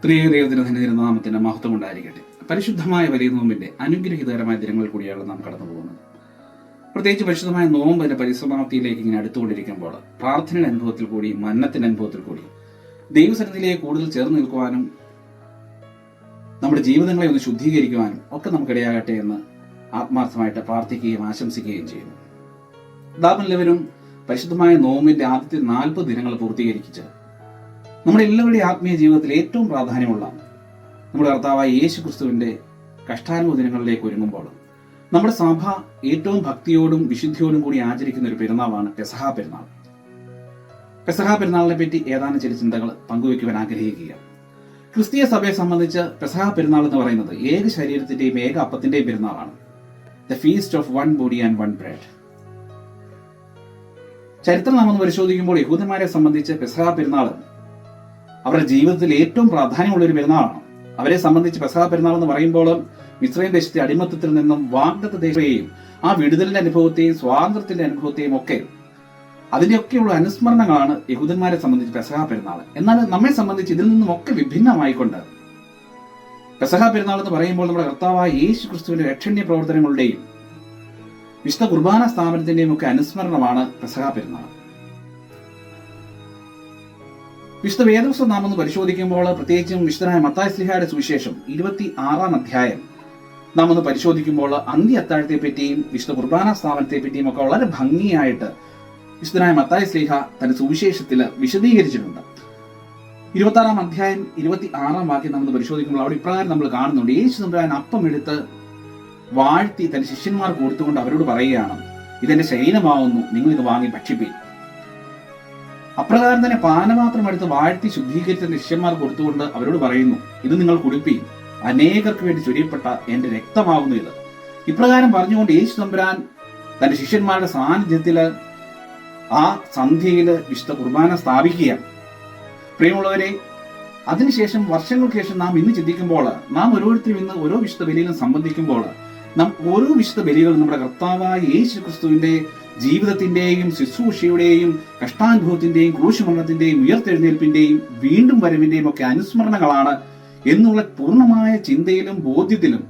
ത്രിയേകദൈവത്തിന്റെ ധന്യനാമത്തിന്റെ മഹത്വം ഉണ്ടായിരിക്കട്ടെ. പരിശുദ്ധമായ വലിയ നോമ്പിന്റെ അനുഗ്രഹീതകരമായ ദിനങ്ങൾ കൂടിയാണ് നാം കടന്നു പോകുന്നത്. പ്രത്യേകിച്ച് പരിശുദ്ധമായ നോമ്പിന്റെ പരിസമാപ്തിയിലേക്ക് ഇങ്ങനെ അടുത്തുകൊണ്ടിരിക്കുമ്പോൾ പ്രാർത്ഥനയുടെ അനുഭവത്തിൽ കൂടി മന്നത്തിന്റെ അനുഭവത്തിൽ കൂടി ദൈവസന്നിധിയിലേക്ക് കൂടുതൽ ചേർന്ന് നിൽക്കുവാനും നമ്മുടെ ജീവിതങ്ങളെ ഒന്ന് ശുദ്ധീകരിക്കുവാനും ഒക്കെ നമുക്കിടയാകട്ടെ എന്ന് ആത്മാർത്ഥമായിട്ട് പ്രാർത്ഥിക്കുകയും ആശംസിക്കുകയും ചെയ്യുന്നു. നാം എല്ലാവരും പരിശുദ്ധമായ നോമ്പിന്റെ ആദ്യത്തെ 40 ദിനങ്ങൾ പൂർത്തീകരിച്ച് നമ്മുടെ എല്ലാവരുടെയും ആത്മീയ ജീവിതത്തിൽ ഏറ്റവും പ്രാധാന്യമുള്ള നമ്മുടെ കർത്താവായ യേശു ക്രിസ്തുവിന്റെ കഷ്ടാനുഭവ ദിനങ്ങളിലേക്ക് ഒരുങ്ങുമ്പോൾ നമ്മുടെ സഭ ഏറ്റവും ഭക്തിയോടും വിശുദ്ധിയോടും കൂടി ആചരിക്കുന്ന ഒരു പെരുന്നാളാണ് പെസഹ പെരുന്നാൾ. പെസഹ പെരുന്നാളിനെ പറ്റി ഏതാനും ചില ചിന്തകൾ പങ്കുവയ്ക്കുവാൻ ആഗ്രഹിക്കുക. ക്രിസ്തീയ സഭയെ സംബന്ധിച്ച് പെസഹ പെരുന്നാൾ എന്ന് പറയുന്നത് ഏക ശരീരത്തിന്റെയും ഏക അപ്പത്തിന്റെയും പെരുന്നാളാണ്. The feast of one body and one bread. ചരിത്രം നാം ഒന്ന് പരിശോധിക്കുമ്പോൾ യഹൂദന്മാരെ സംബന്ധിച്ച് പെസഹ പെരുന്നാൾ അവരുടെ ജീവിതത്തിൽ ഏറ്റവും പ്രാധാന്യമുള്ള ഒരു പെരുന്നാളാണ്. അവരെ സംബന്ധിച്ച് പെസഹ പെരുന്നാൾ എന്ന് പറയുമ്പോൾ മിസ്രൈം ദേശത്തെ അടിമത്തത്തിൽ നിന്നും വാഗ്ദത്ത ദേശത്തെയും ആ വിടുതലിന്റെ അനുഭവത്തെയും സ്വാതന്ത്ര്യത്തിന്റെ അനുഭവത്തെയും ഒക്കെ അതിന്റെയൊക്കെയുള്ള അനുസ്മരണങ്ങളാണ് യഹൂദന്മാരെ സംബന്ധിച്ച് പെസഹ പെരുന്നാൾ. എന്നാൽ നമ്മെ സംബന്ധിച്ച് ഇതിൽ നിന്നും ഒക്കെ വിഭിന്നമായിക്കൊണ്ട് പെസഹ പെരുന്നാൾ എന്ന് പറയുമ്പോൾ നമ്മുടെ കർത്താവായ യേശു ക്രിസ്തുവിന്റെ രക്ഷണ്യ പ്രവർത്തനങ്ങളുടെയും വിശുദ്ധ കുർബാന സ്ഥാപനത്തിന്റെയും ഒക്കെ അനുസ്മരണമാണ് പെസഹ പെരുന്നാൾ. വിശുദ്ധ വേദപുസ്തകം നാം ഒന്ന് പരിശോധിക്കുമ്പോൾ പ്രത്യേകിച്ചും വിശുദ്ധനായ മത്തായി ശ്ലീഹായുടെ സുവിശേഷം 26-ാം അധ്യായം നാം ഒന്ന് പരിശോധിക്കുമ്പോൾ അന്ത്യ അത്താഴത്തെ പറ്റിയും വിശുദ്ധ കുർബാന സ്ഥാപനത്തെ പറ്റിയും ഒക്കെ വളരെ ഭംഗിയായിട്ട് വിശുദ്ധനായ മത്തായി ശ്ലീഹ തന്റെ സുവിശേഷത്തിൽ വിശദീകരിച്ചിട്ടുണ്ട്. 26-ാം അധ്യായം 26-ാം വാക്യം നമ്മൾ പരിശോധിക്കുമ്പോൾ അവിടെ ഇപ്രകാരം നമ്മൾ കാണുന്നുണ്ട്. യേശു തമ്പുരാൻ അപ്പം എടുത്ത് വാഴ്ത്തി തന്റെ ശിഷ്യന്മാർക്ക് കൊടുത്തുകൊണ്ട് അവരോട് പറയുകയാണ്, ഇതെന്റെ ശരീരമാവുന്നു, നിങ്ങൾ ഇത് വാങ്ങി ഭക്ഷിപ്പീൻ. അപ്രകാരം തന്നെ പാനപാത്രം എടുത്ത് വാഴ്ത്തി ശുദ്ധീകരിച്ച ശിഷ്യന്മാർ കൊടുത്തുകൊണ്ട് അവരോട് പറയുന്നു, ഇത് നിങ്ങൾ കുടിപ്പീൻ, അനേകർക്ക് വേണ്ടി ചൊരിയപ്പെട്ട എന്റെ രക്തമാകുന്നു ഇത്. ഇപ്രകാരം പറഞ്ഞുകൊണ്ട് യേശു തമ്പുരാൻ തന്റെ ശിഷ്യന്മാരുടെ സാന്നിധ്യത്തില് ആ സന്ധ്യയില് വിശുദ്ധ കുർബാന സ്ഥാപിക്കുകയാണ്. പ്രിയമുള്ളവരെ, അതിനുശേഷം വർഷങ്ങൾക്ക് ശേഷം നാം ഇന്ന് ചിന്തിക്കുമ്പോൾ നാം ഓരോരുത്തരും ഇന്ന് ഓരോ വിശുദ്ധ ബലിയിലും സംബന്ധിക്കുമ്പോൾ നാം ഓരോ വിശുദ്ധ ബലികളും നമ്മുടെ കർത്താവായ യേശു ക്രിസ്തുവിന്റെ ജീവിതത്തിന്റെയും ശുശ്രൂഷയുടെയും കഷ്ടാനുഭവത്തിന്റെയും ക്രൂശുമരണത്തിന്റെയും ഉയർത്തെഴുന്നേൽപ്പിന്റെയും വീണ്ടും വരവിന്റെയും ഒക്കെ അനുസ്മരണങ്ങളാണ് എന്നുള്ള പൂർണ്ണമായ ചിന്തയിലും ബോധ്യത്തിലും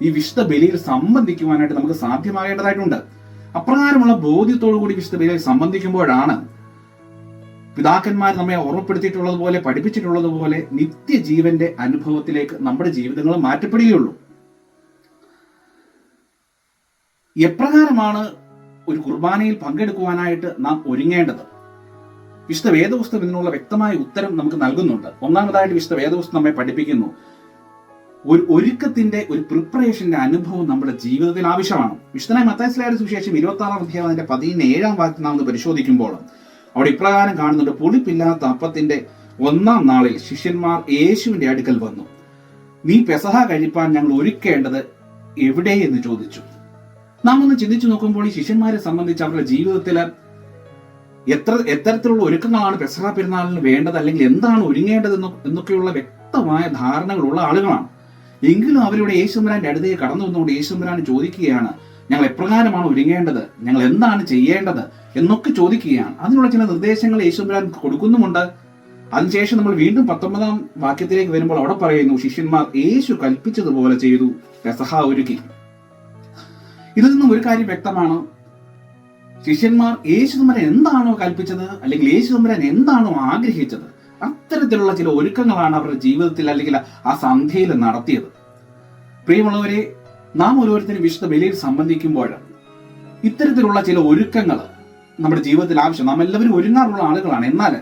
ഈ വിശുദ്ധ ബലിയിൽ സംബന്ധിക്കുവാനായിട്ട് നമുക്ക് സാധ്യമാകേണ്ടതായിട്ടുണ്ട്. അപ്രകാരമുള്ള ബോധ്യത്തോടു കൂടി വിശുദ്ധ ബലിയിൽ സംബന്ധിക്കുമ്പോഴാണ് പിതാക്കന്മാർ നമ്മെ ഓർമ്മപ്പെടുത്തിയിട്ടുള്ളതുപോലെ പഠിപ്പിച്ചിട്ടുള്ളതുപോലെ നിത്യജീവന്റെ അനുഭവത്തിലേക്ക് നമ്മുടെ ജീവിതങ്ങൾ മാറ്റപ്പെടുകയുള്ളൂ. എപ്രകാരമാണ് ഒരു കുർബാനയിൽ പങ്കെടുക്കുവാനായിട്ട് നാം ഒരുങ്ങേണ്ടത്? വിശുദ്ധ വേദപുസ്തകം ഇതിനുള്ള വ്യക്തമായ ഉത്തരം നമുക്ക് നൽകുന്നുണ്ട്. ഒന്നാമതായിട്ട് വിശുദ്ധ വേദപുസ്തകം നമ്മെ പഠിപ്പിക്കുന്നു, ഒരു ഒരുക്കത്തിന്റെ ഒരു പ്രിപ്പറേഷന്റെ അനുഭവം നമ്മുടെ ജീവിതത്തിൽ ആവശ്യമാണ്. വിശുദ്ധനായ മത്തായി ശ്ലീഹായുടെ സുവിശേഷം 26-ാം അധ്യായം അതിന്റെ 17-ാം വാക്യം നാം പരിശോധിക്കുമ്പോൾ അവിടെ ഇപ്രകാരം കാണുന്നുണ്ട്. പുളിപ്പില്ലാത്ത അപ്പത്തിന്റെ 1-ാം നാളിൽ ശിഷ്യന്മാർ യേശുവിന്റെ അടുക്കൽ വന്നു, നീ പെസഹ കഴിപ്പാൻ ഞങ്ങൾ ഒരുക്കേണ്ടത് എവിടെ എന്ന് ചോദിച്ചു. നാം ഒന്ന് ചിന്തിച്ചു നോക്കുമ്പോൾ ഈ ശിഷ്യന്മാരെ സംബന്ധിച്ച് അവരുടെ ജീവിതത്തിൽ എത്തരത്തിലുള്ള ഒരുക്കങ്ങളാണ് പെസഹ പെരുന്നാളിന് വേണ്ടത്, അല്ലെങ്കിൽ എന്താണ് ഒരുങ്ങേണ്ടത് എന്നൊക്കെയുള്ള വ്യക്തമായ ധാരണകളുള്ള ആളുകളാണ്. എങ്കിലും അവരുടെ യേശുതമ്പുരാന്റെ അടുത്തേക്ക് കടന്നു വന്നുകൊണ്ട് യേശുതമ്പുരാൻ ചോദിക്കുകയാണ്, ഞങ്ങൾ എപ്രകാരമാണ് ഒരുങ്ങേണ്ടത്, ഞങ്ങൾ എന്താണ് ചെയ്യേണ്ടത് എന്നൊക്കെ ചോദിക്കുകയാണ്. അതിനുള്ള ചില നിർദ്ദേശങ്ങൾ യേശുതമ്പുരാൻ കൊടുക്കുന്നുമുണ്ട്. അതിനുശേഷം നമ്മൾ വീണ്ടും 19-ാം വാക്യത്തിലേക്ക് വരുമ്പോൾ അവിടെ പറയുന്നു, ശിഷ്യന്മാർ യേശു കൽപ്പിച്ചതുപോലെ ചെയ്തു, പെസഹ ഒരുക്കി. ഇതിൽ നിന്നും ഒരു കാര്യം വ്യക്തമാണ്, ശിഷ്യന്മാർ യേശു തമ്പുരാൻ എന്താണോ കൽപ്പിച്ചത്, അല്ലെങ്കിൽ യേശു തമ്പുരാൻ എന്താണോ ആഗ്രഹിച്ചത്, അത്തരത്തിലുള്ള ചില ഒരുക്കങ്ങളാണ് അവരുടെ ജീവിതത്തിൽ അല്ലെങ്കിൽ ആ സന്ധ്യയിൽ നടത്തിയത്. പ്രിയമുള്ളവരെ, നാം ഓരോരുത്തരും വിശുദ്ധ ബലിയിൽ സംബന്ധിക്കുമ്പോൾ ഇത്തരത്തിലുള്ള ചില ഒരുക്കങ്ങൾ നമ്മുടെ ജീവിതത്തിൽ ആവശ്യം. നാം എല്ലാവരും ഒരുങ്ങാറുള്ള ആളുകളാണ്. എന്നാൽ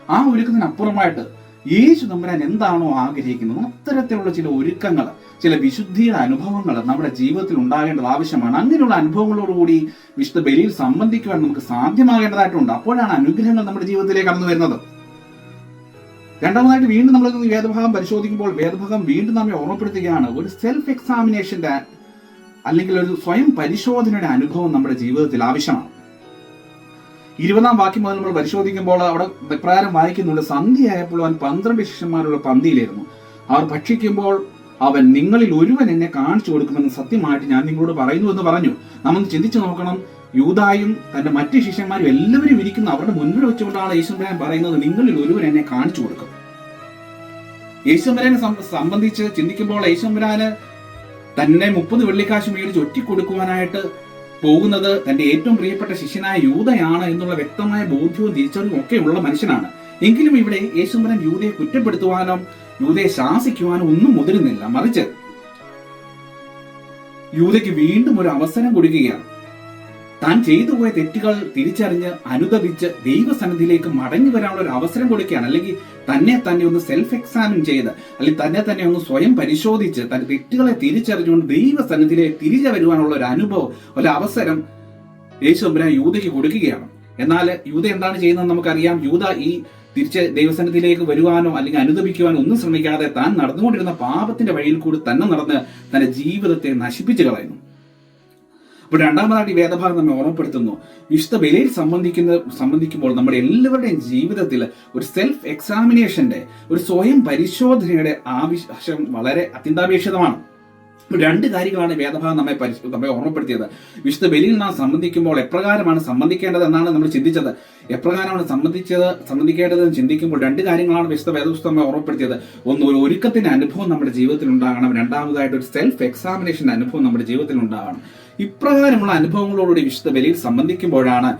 ആ ഒരുക്കത്തിനപ്പുറമായിട്ട് യേശു തമ്പുരാൻ എന്താണോ ആഗ്രഹിക്കുന്നത് അത്തരത്തിലുള്ള ചില ഒരുക്കങ്ങൾ, ചില വിശുദ്ധിയുടെ അനുഭവങ്ങൾ നമ്മുടെ ജീവിതത്തിൽ ഉണ്ടാകേണ്ടത് ആവശ്യമാണ്. അങ്ങനെയുള്ള അനുഭവങ്ങളോടുകൂടി വിശുദ്ധ ബലിയിൽ സംബന്ധിക്കുവാൻ നമുക്ക് സാധ്യമാകേണ്ടതായിട്ടുണ്ട്. അപ്പോഴാണ് അനുഗ്രഹങ്ങൾ നമ്മുടെ ജീവിതത്തിലേക്ക് കടന്നു വരുന്നത്. രണ്ടാമതായിട്ട് വീണ്ടും നമ്മൾ വേദഭാഗം പരിശോധിക്കുമ്പോൾ വേദഭാഗം വീണ്ടും നമ്മെ ഓർമ്മപ്പെടുത്തുകയാണ്, ഒരു സെൽഫ് എക്സാമിനേഷന്റെ അല്ലെങ്കിൽ ഒരു സ്വയം പരിശോധനയുടെ അനുഭവം നമ്മുടെ ജീവിതത്തിൽ ആവശ്യമാണ്. 20-ാം വാക്യം മുതൽ നമ്മൾ പരിശോധിക്കുമ്പോൾ അവിടെ പ്രകാരം വായിക്കുന്നുണ്ട്, സന്ധ്യയായപ്പോൾ അവൻ 12 ശിഷ്യന്മാരുടെ പന്തിയിലായിരുന്നു. അവർ ഭക്ഷിക്കുമ്പോൾ അവൻ, നിങ്ങളിൽ ഒരുവൻ എന്നെ കാണിച്ചു കൊടുക്കുമെന്ന് സത്യമായിട്ട് ഞാൻ നിങ്ങളോട് പറയുന്നു എന്ന് പറഞ്ഞു. നമ്മൾ ചിന്തിച്ചു നോക്കണം, യൂദായും തന്റെ മറ്റു ശിഷ്യന്മാരും എല്ലാവരും ഇരിക്കുന്ന അവരുടെ മുൻപിൽ വെച്ചുകൊണ്ടാണ് യേശുദമ്പുരാൻ പറയുന്നത്, നിങ്ങളിൽ ഒരുവൻ എന്നെ കാണിച്ചു കൊടുക്കും. യേശുമ്പരാനെ സംബന്ധിച്ച് ചിന്തിക്കുമ്പോൾ യേശുമ്പരാന് തന്നെ 30 വെള്ളിക്കാശ് മേടിച്ച് ഒറ്റിക്കൊടുക്കുവാനായിട്ട് പോകുന്നത് തന്റെ ഏറ്റവും പ്രിയപ്പെട്ട ശിഷ്യനായ യൂദയാണ് എന്നുള്ള വ്യക്തമായ ബോധ്യവും തിരിച്ചറിവും ഒക്കെ ഉള്ള മനുഷ്യനാണ്. എങ്കിലും ഇവിടെ യേശുമ്പരാൻ യൂദയെ കുറ്റപ്പെടുത്തുവാനോ യൂദയെ ശാസിക്കുവാനോ ഒന്നും മുതിരുന്നില്ല. മറിച്ച് യൂദയ്ക്ക് വീണ്ടും ഒരു അവസരം കൊടുക്കുകയാണ്. താൻ ചെയ്തു പോയ തെറ്റുകൾ തിരിച്ചറിഞ്ഞ് അനുദപിച്ച് ദൈവസന്നിധിയിലേക്ക് മടങ്ങി വരാനുള്ള ഒരു അവസരം കൊടുക്കുകയാണ്. അല്ലെങ്കിൽ തന്നെ ഒന്ന് സെൽഫ് എക്സാമിൻ ചെയ്ത്, അല്ലെങ്കിൽ തന്നെ ഒന്ന് സ്വയം പരിശോധിച്ച് തന്റെ തെറ്റുകളെ തിരിച്ചറിഞ്ഞുകൊണ്ട് ദൈവസന്നിധിയിലേക്ക് തിരിച്ചു വരുവാനുള്ള ഒരു അനുഭവം, ഒരു അവസരം യേശുമ്പരാൻ യൂദയ്ക്ക് കൊടുക്കുകയാണ്. എന്നാൽ യൂദ എന്താണ് ചെയ്യുന്നത് നമുക്കറിയാം. യൂദ ഈ തിരിച്ച് ദൈവസന്നിധിയിലേക്ക് വരുവാനോ അല്ലെങ്കിൽ അനുദപിക്കുവാനോ ഒന്നും ശ്രമിക്കാതെ താൻ നടന്നുകൊണ്ടിരുന്ന പാപത്തിന്റെ വഴിയിൽ കൂടി തന്നെ നടന്ന് തന്റെ ജീവിതത്തെ നശിപ്പിച്ചു കളയുന്നു. അപ്പോൾ രണ്ടാമതായിട്ട് ഈ വേദഭാഗം നമ്മെ ഓർമ്മപ്പെടുത്തുന്നു, വിശുദ്ധ ബലിയിൽ സംബന്ധിക്കുമ്പോൾ നമ്മുടെ എല്ലാവരുടെയും ജീവിതത്തിൽ ഒരു സെൽഫ് എക്സാമിനേഷന്റെ, ഒരു സ്വയം പരിശോധനയുടെ ആവശ്യം വളരെ അത്യന്താപേക്ഷിതമാണ്. രണ്ട് കാര്യങ്ങളാണ് വേദഭാഗം നമ്മെ ഓർമ്മപ്പെടുത്തിയത്. വിശുദ്ധ ബലിയിൽ നാം സംബന്ധിക്കുമ്പോൾ എപ്രകാരമാണ് സംബന്ധിക്കേണ്ടത് എന്നാണ് നമ്മൾ ചിന്തിച്ചത്. എപ്രകാരമാണ് സംബന്ധിക്കേണ്ടതെന്ന് ചിന്തിക്കുമ്പോൾ രണ്ട് കാര്യങ്ങളാണ് വിശുദ്ധ വേദപുസ്തകം നമ്മെ ഓർമ്മപ്പെടുത്തിയത്. ഒന്ന്, ഒരു ഒരുക്കത്തിന്റെ അനുഭവം നമ്മുടെ ജീവിതത്തിൽ ഉണ്ടാകണം. രണ്ടാമതായിട്ട് ഒരു സെൽഫ് എക്സാമിനേഷൻ അനുഭവം നമ്മുടെ ജീവിതത്തിൽ ഉണ്ടാകണം. ഇപ്രകാരമുള്ള അനുഭവങ്ങളോടുകൂടി വിശുദ്ധ ബലിയിൽ സംബന്ധിക്കുമ്പോഴാണ്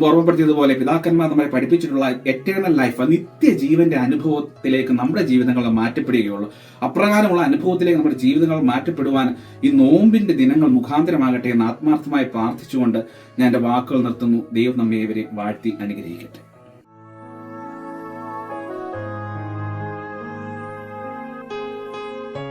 ഓർമ്മപ്പെടുത്തിയതുപോലെ പിതാക്കന്മാർ നമ്മളെ പഠിപ്പിച്ചിട്ടുള്ള എറ്റേണൽ ലൈഫ്, നിത്യജീവന്റെ അനുഭവത്തിലേക്ക് നമ്മുടെ ജീവിതങ്ങൾ മാറ്റപ്പെടുകയുള്ളൂ. അപ്രകാരമുള്ള അനുഭവത്തിലേക്ക് നമ്മുടെ ജീവിതങ്ങൾ മാറ്റപ്പെടുവാൻ ഈ നോമ്പിന്റെ ദിനങ്ങൾ മുഖാന്തരമാകട്ടെ എന്ന് ആത്മാർത്ഥമായി പ്രാർത്ഥിച്ചുകൊണ്ട് ഞാൻ എൻ്റെ വാക്കുകൾ നിർത്തുന്നു. ദൈവം നമ്മെ ഇവരെ വാഴ്ത്തി അനുഗ്രഹിക്കട്ടെ.